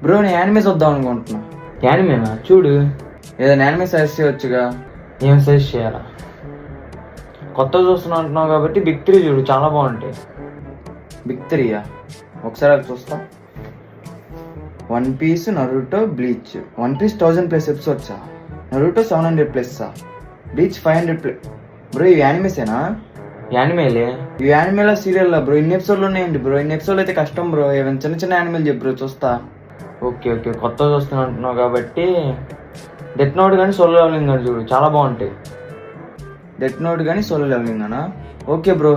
Bro నేను anime చూద్దాం అనుకుంటున్నా. యానిమేనా? చూడు. ఏదైనా యానిమే సజెస్ట్ చేయొచ్చుగా. ఏం సజెస్ట్ చేయాలా? కొత్త చూస్తున్నా అంటున్నావు కాబట్టి బిగ్ 3 చూడు, చాలా బాగుంటాయి. బిగ్ 3యా? ఒకసారి అది చూస్తా. One Piece, Naruto, Bleach. One Piece 1000+ ఎపిసోడ్సా? Naruto 700+, Bleach 500+. బ్రో ఇవి యానిమేసేనా? యానిమేలే. ఈ యానిమేలా సీరియల్ బ్రో? ఇన్ని ఎపిసోడ్లు ఉన్నాయండి బ్రో. ఇన్ని ఎపిసోడ్లు అయితే కష్టం బ్రో. ఏమైనా చిన్న చిన్న యానిమేలు చెప్పు బ్రో, చూస్తా. ఓకే ఓకే, కొత్త చూస్తున్నా అంటున్నావు కాబట్టి డెత్ నోట్ కానీ సోలో లెవెలింగ్ కానీ చూడు, చాలా బాగుంటాయి. డెత్ నోట్ కానీ సోలో లెవెలింగ్ అనా? Okay bro.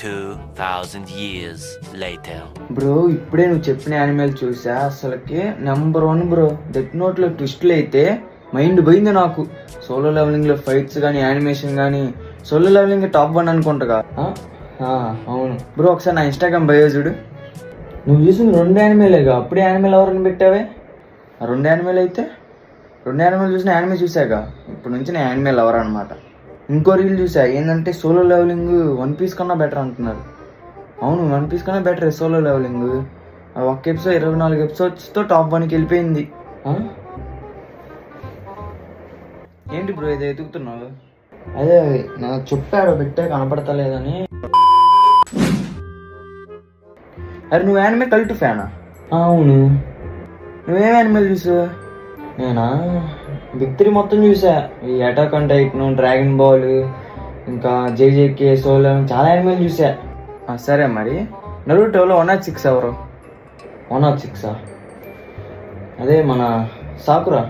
2000 years later. Bro ఇప్పుడే నువ్వు చెప్పిన యానిమేలు చూసా, అసలుకి నెంబర్ 1 బ్రో. డెత్ నోట్లో ట్విస్ట్లు అయితే మైండ్ పోయింది నాకు. సోలో లెవెలింగ్లో ఫైట్స్ కానీ యానిమేషన్ కానీ సోలో లెవెలింగ్ టాప్ 1 అనుకుంటా. అవును బ్రో ఒకసారి నా ఇన్స్టాగ్రామ్ బయో చూడు. నువ్వు చూసింది 2 యానిమేలేగా, అప్పుడే యానిమేలు ఎవరిని పెట్టావే? ఆ 2 యానిమేలు అయితే 2 యానిమేలు చూసిన యానిమే చూసాక ఇప్పుడు నుంచి నేను యానిమేలు ఎవరు అనమాట. ఇంకో రీల్ చూసా, ఏంటంటే సోలో లెవెలింగ్ వన్ పీస్ కన్నా బెటర్ అంటున్నారు. అవును, వన్ పీస్ కన్నా బెటర్ సోలో లెవెలింగ్. ఒక ఎపిసోడ్ 24 ఎపిసోడ్స్తో టాప్ 1కి వెళ్ళిపోయింది. ఏంటి బ్రో ఇది ఎదుగుతున్నావు? అదే నాకు చెప్పాడు, పెట్టే కనపడతలేదని. అరే నువ్వు యానిమే కల్ట్ ఫ్యానా? అవును. నువ్వేం యానిమేలు చూసావు? నేనా బిగ్ 3 మొత్తం చూసా. ఈ attack on Titan, dragon ball, ఇంకా జేజేకే, సోలో, చాలా యానిమేలు చూసా. సరే మరి నరుటోలో 106 ఎవరు? 106 అదే మన సాకురా.